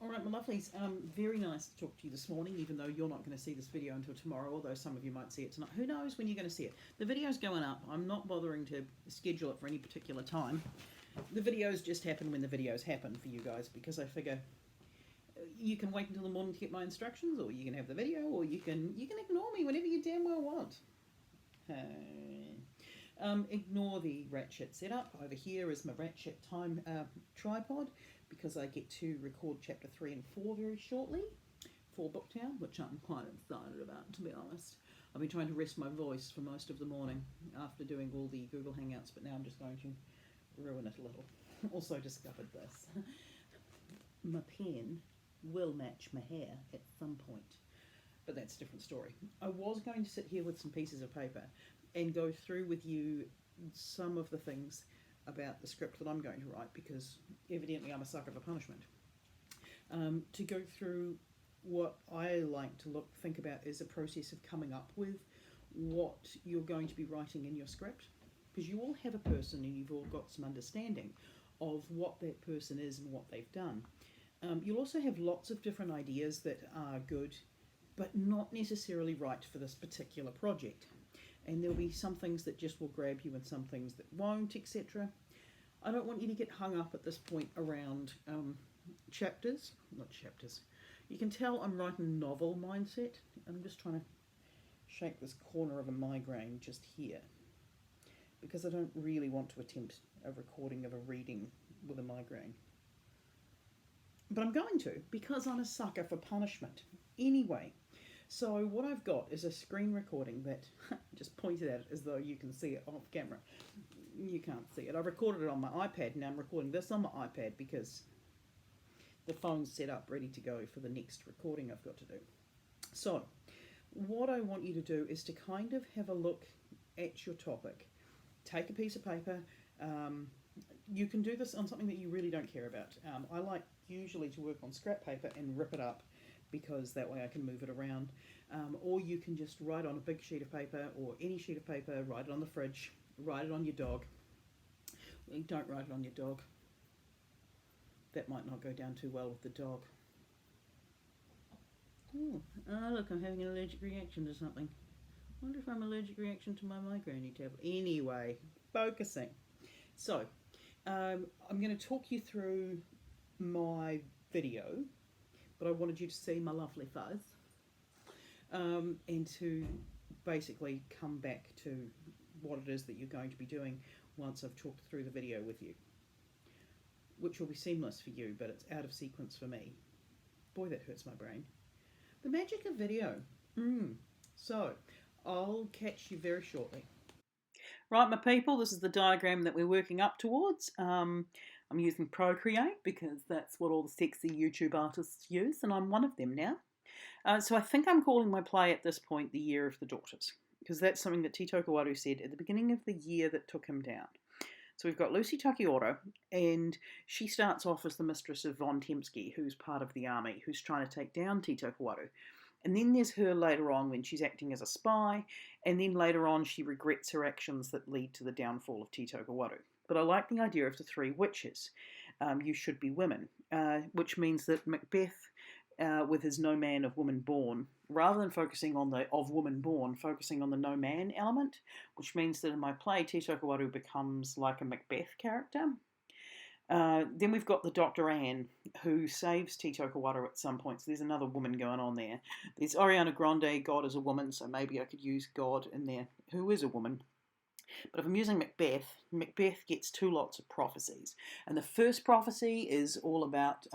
All right, my lovelies. Very nice to talk to you this morning, even though you're not going to see this video until tomorrow, although some of you might see it tonight. Who knows when you're going to see it? The video's going up. I'm not bothering to schedule it for any particular time. The videos just happen when the videos happen for you guys, because I figure you can wait until the morning to get my instructions, or you can have the video, or you can ignore me whenever you damn well want. Ignore the ratchet setup. Over here is my ratchet time tripod, because I get to record chapter 3 and 4 very shortly for Booktown, which I'm quite excited about, to be honest. I've been trying to rest my voice for most of the morning after doing all the Google Hangouts, but now I'm just going to ruin it a little. Also discovered this. My pen will match my hair at some point, but that's a different story. I was going to sit here with some pieces of paper and go through with you some of the things about the script that I'm going to write, because evidently I'm a sucker for punishment. To go through what I like to think about as a process of coming up with what you're going to be writing in your script, because you all have a person and you've all got some understanding of what that person is and what they've done. You'll also have lots of different ideas that are good, but not necessarily right for this particular project. And there'll be some things that just will grab you and some things that won't, etc. I don't want you to get hung up at this point around chapters. Not chapters. You can tell I'm writing novel mindset. I'm just trying to shake this corner of a migraine just here, because I don't really want to attempt a recording of a reading with a migraine. But I'm going to, because I'm a sucker for punishment. Anyway, so what I've got is a screen recording that just pointed at it as though you can see it off camera. You can't see it. I recorded it on my iPad. Now I'm recording this on my iPad because the phone's set up ready to go for the next recording I've got to do. So what I want you to do is to kind of have a look at your topic. Take a piece of paper. You can do this on something that you really don't care about. I like usually to work on scrap paper and rip it up, because that way I can move it around. Or you can just write on a big sheet of paper, or any sheet of paper, write it on the fridge, write it on your dog. Don't write it on your dog. That might not go down too well with the dog. Oh, look, I'm having an allergic reaction to something. I wonder if I'm allergic reaction to my migraine tablet. Anyway, focusing. So, I'm going to talk you through my video, but I wanted you to see my lovely face, and to basically come back to what it is that you're going to be doing once I've talked through the video with you, which will be seamless for you, but it's out of sequence for me. Boy, that hurts my brain. The magic of video. So, I'll catch you very shortly. Right, my people, this is the diagram that we're working up towards. I'm using Procreate because that's what all the sexy YouTube artists use, and I'm one of them now. So I think I'm calling my play at this point The Year of the Daughters, because that's something that Tito Kawaru said at the beginning of the year that took him down. So we've got Lucy Takioro, and she starts off as the mistress of Von Tempsky, who's part of the army, who's trying to take down Tito Kawaru. And then there's her later on when she's acting as a spy, and then later on she regrets her actions that lead to the downfall of Tito Kawaru. But I like the idea of the three witches. You should be women, which means that Macbeth, with his no man of woman born, rather than focusing on the of woman born, focusing on the no man element, which means that in my play Tito Kawaru becomes like a Macbeth character. Then we've got the Dr. Anne, who saves Tito Kawaru at some point. So there's another woman going on there. There's Ariana Grande, God is a woman, so maybe I could use God in there, who is a woman. But if I'm using Macbeth, Macbeth gets two lots of prophecies. And the first prophecy is all about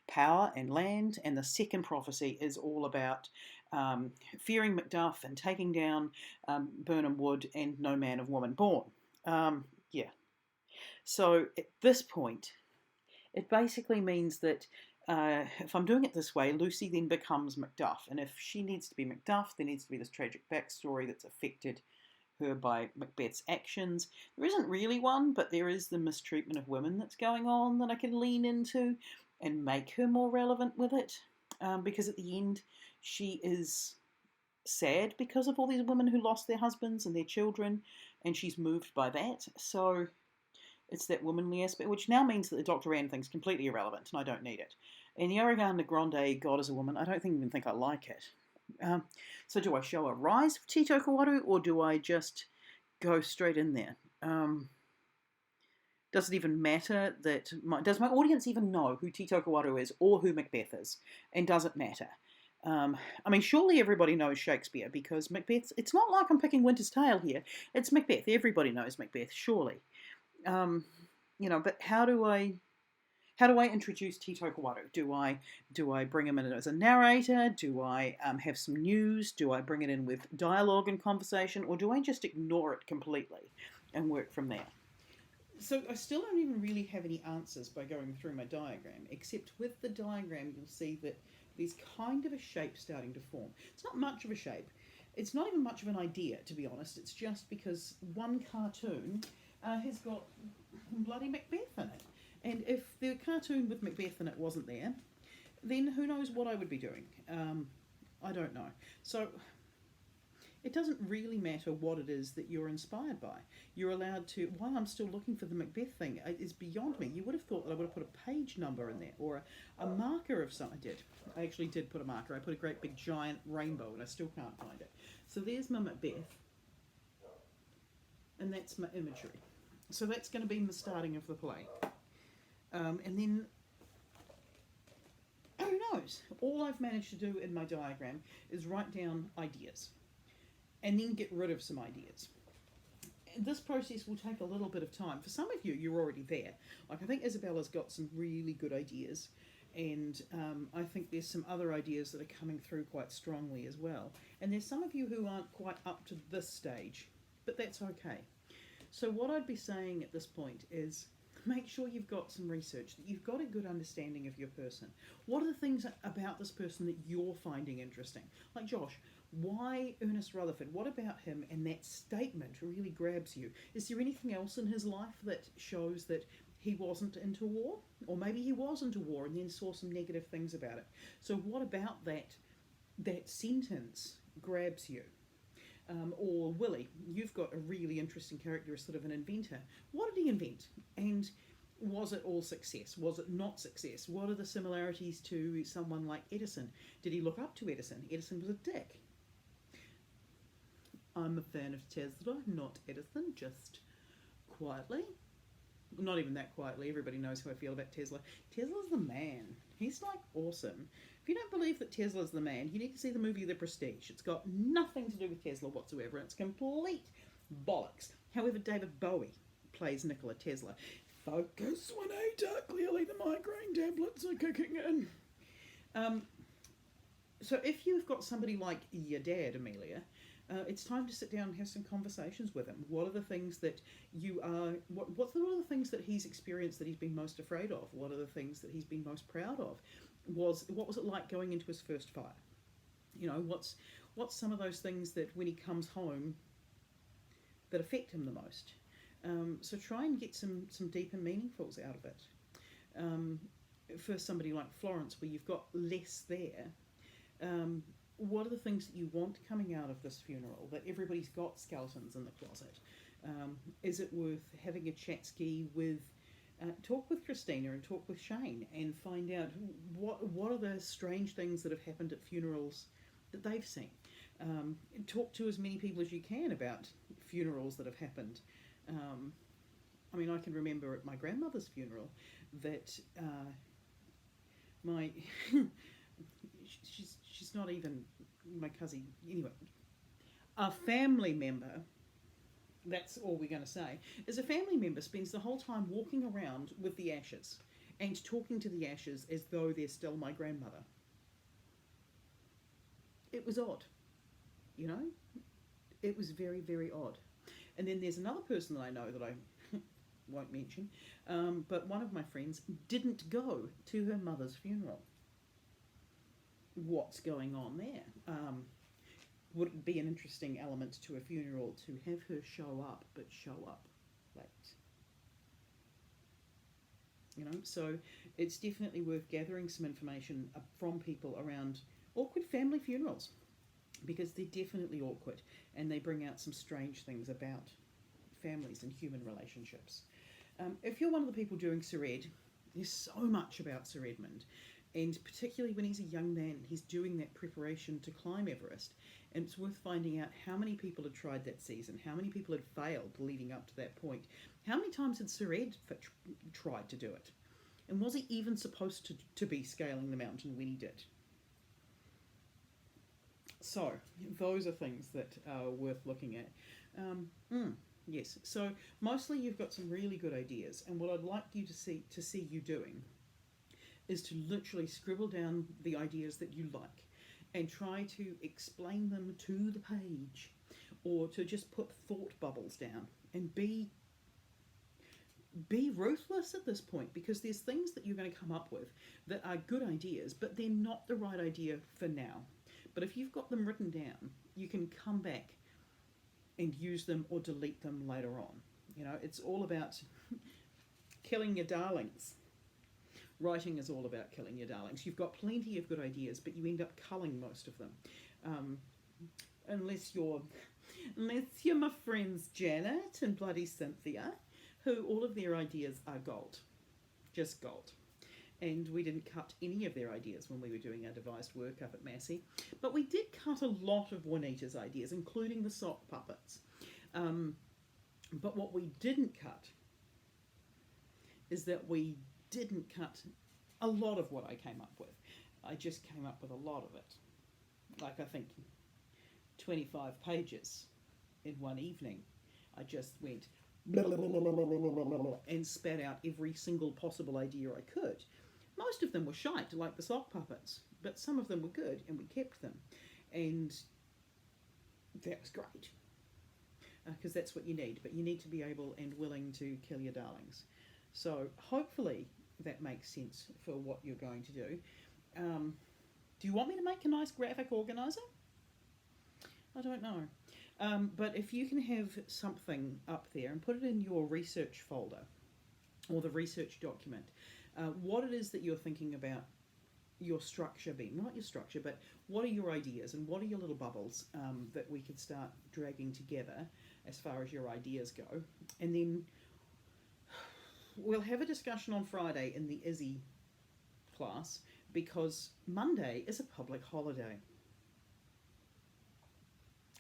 power and land, and the second prophecy is all about fearing Macduff and taking down Birnam Wood and no man of woman born. Yeah. So at this point, it basically means that if I'm doing it this way, Lucy then becomes Macduff. And if she needs to be Macduff, there needs to be this tragic backstory that's affected her by Macbeth's actions. There isn't really one, but there is the mistreatment of women that's going on that I can lean into and make her more relevant with it. Because at the end, she is sad because of all these women who lost their husbands and their children, and she's moved by that. So It's that womanly aspect, which now means that the Dr. Anne thing's completely irrelevant, and I don't need it. And the Ariana Grande God is a Woman, I don't even think I like it. So do I show a rise of Tito Kawaru, or do I just go straight in there? Does it even matter that does my audience even know who Tito Kawaru is or who Macbeth is? And does it matter? I mean, surely everybody knows Shakespeare, because Macbeth, it's not like I'm picking Winter's Tale here. It's Macbeth. Everybody knows Macbeth, surely. But how do I introduce Tito Kawaru? Do I bring him in as a narrator? Do I have some news? Do I bring it in with dialogue and conversation? Or do I just ignore it completely and work from there? So I still don't even really have any answers by going through my diagram, except with the diagram you'll see that there's kind of a shape starting to form. It's not much of a shape. It's not even much of an idea, to be honest. It's just because one cartoon has got bloody Macbeth in it. And if the cartoon with Macbeth in it wasn't there, then who knows what I would be doing. I don't know. So it doesn't really matter what it is that you're inspired by. You're allowed to, while I'm still looking for the Macbeth thing, is beyond me. You would have thought that I would have put a page number in there, or a marker of some. I actually did put a marker. I put a great big giant rainbow, and I still can't find it. So there's my Macbeth, and that's my imagery. So that's going to be the starting of the play. And then, who knows? All I've managed to do in my diagram is write down ideas and then get rid of some ideas. And this process will take a little bit of time. For some of you, you're already there. Like, I think Isabella's got some really good ideas, and I think there's some other ideas that are coming through quite strongly as well. And there's some of you who aren't quite up to this stage, but that's okay. So what I'd be saying at this point is, make sure you've got some research, that you've got a good understanding of your person. What are the things about this person that you're finding interesting? Like Josh, why Ernest Rutherford? What about him and that statement really grabs you? Is there anything else in his life that shows that he wasn't into war? Or maybe he was into war and then saw some negative things about it. So what about that sentence grabs you? Or Willie, you've got a really interesting character as sort of an inventor. What did he invent? And was it all success? Was it not success? What are the similarities to someone like Edison? Did he look up to Edison? Edison was a dick. I'm a fan of Tesla, not Edison, just quietly. Not even that quietly, everybody knows how I feel about Tesla. Tesla's the man. He's like awesome. If you don't believe that Tesla's the man, you need to see the movie The Prestige. It's got nothing to do with Tesla whatsoever. It's complete bollocks. However, David Bowie plays Nikola Tesla. Focus, Juanita. Clearly the migraine tablets are kicking in. So if you've got somebody like your dad, Amelia, it's time to sit down and have some conversations with him. What are the things that you are... What are the things that he's experienced that he's been most afraid of? What are the things that he's been most proud of? What was it like going into his first fire? You know, what's some of those things that when he comes home that affect him the most? So try and get some deep and meaningfuls out of it. For somebody like Florence, where you've got less there, what are the things that you want coming out of this funeral? That everybody's got skeletons in the closet. Is it worth having a chat ski with... talk with Christina and talk with Shane and find out what are the strange things that have happened at funerals that they've seen. Talk to as many people as you can about funerals that have happened. I mean, I can remember at my grandmother's funeral that my... she's not even my cousin. Anyway, a family member... That's all we're going to say, is a family member spends the whole time walking around with the ashes and talking to the ashes as though they're still my grandmother. It was odd, you know? It was very, very odd. And then there's another person that I know that I won't mention, but one of my friends didn't go to her mother's funeral. What's going on there? Would it be an interesting element to a funeral to have her show up, but show up late? You know, so it's definitely worth gathering some information from people around awkward family funerals, because they're definitely awkward and they bring out some strange things about families and human relationships. If you're one of the people doing Sered, there's so much about Sir Edmund, and particularly when he's a young man, he's doing that preparation to climb Everest, and it's worth finding out how many people had tried that season, how many people had failed leading up to that point, how many times had Sir Ed tried to do it, and was he even supposed to be scaling the mountain when he did? So those are things that are worth looking at. Yes, so mostly you've got some really good ideas, and what I'd like you to see you doing is to literally scribble down the ideas that you like and try to explain them to the page, or to just put thought bubbles down and be ruthless at this point, because there's things that you're going to come up with that are good ideas, but they're not the right idea for now. But if you've got them written down, you can come back and use them or delete them later on. You know, it's all about killing your darlings. Writing is all about killing your darlings. You've got plenty of good ideas, but you end up culling most of them. Unless you're my friends Janet and bloody Cynthia, who all of their ideas are gold. Just gold. And we didn't cut any of their ideas when we were doing our devised work up at Massey. But we did cut a lot of Juanita's ideas, including the sock puppets. But what we didn't cut is that we didn't cut a lot of what I came up with. I just came up with a lot of it. Like, I think 25 pages in one evening. I just went and spat out every single possible idea I could. Most of them were shite, like the sock puppets, but some of them were good, and we kept them. And that was great, because that's what you need. But you need to be able and willing to kill your darlings. So hopefully that makes sense for what you're going to do. Do you want me to make a nice graphic organizer? I don't know. But if you can have something up there and put it in your research folder or the research document, what it is that you're thinking about your structure being, not your structure, but what are your ideas and what are your little bubbles that we could start dragging together as far as your ideas go. And then we'll have a discussion on Friday in the Izzy class, because Monday is a public holiday.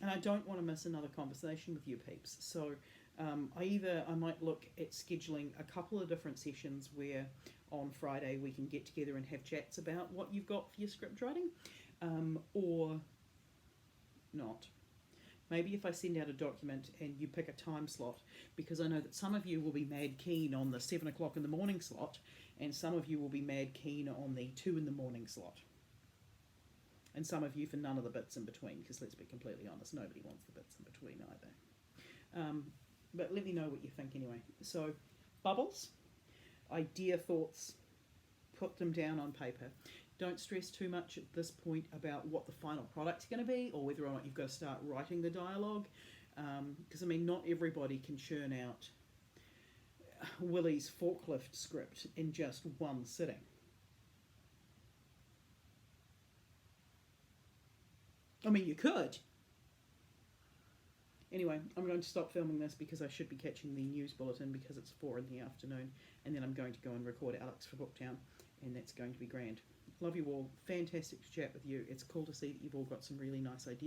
And I don't want to miss another conversation with you peeps. So I might look at scheduling a couple of different sessions where on Friday we can get together and have chats about what you've got for your script writing, or not. Maybe if I send out a document and you pick a time slot, because I know that some of you will be mad keen on the 7 o'clock in the morning slot, and some of you will be mad keen on the 2 in the morning slot. And some of you for none of the bits in between, because let's be completely honest, nobody wants the bits in between either. But let me know what you think anyway. So, bubbles, idea thoughts, put them down on paper. Don't stress too much at this point about what the final product's going to be, or whether or not you've got to start writing the dialogue. Because, I mean, not everybody can churn out Willie's forklift script in just one sitting. I mean, you could. Anyway, I'm going to stop filming this because I should be catching the news bulletin, because it's 4 in the afternoon, and then I'm going to go and record Alex for Booktown, and that's going to be grand. Love you all. Fantastic to chat with you. It's cool to see that you've all got some really nice ideas.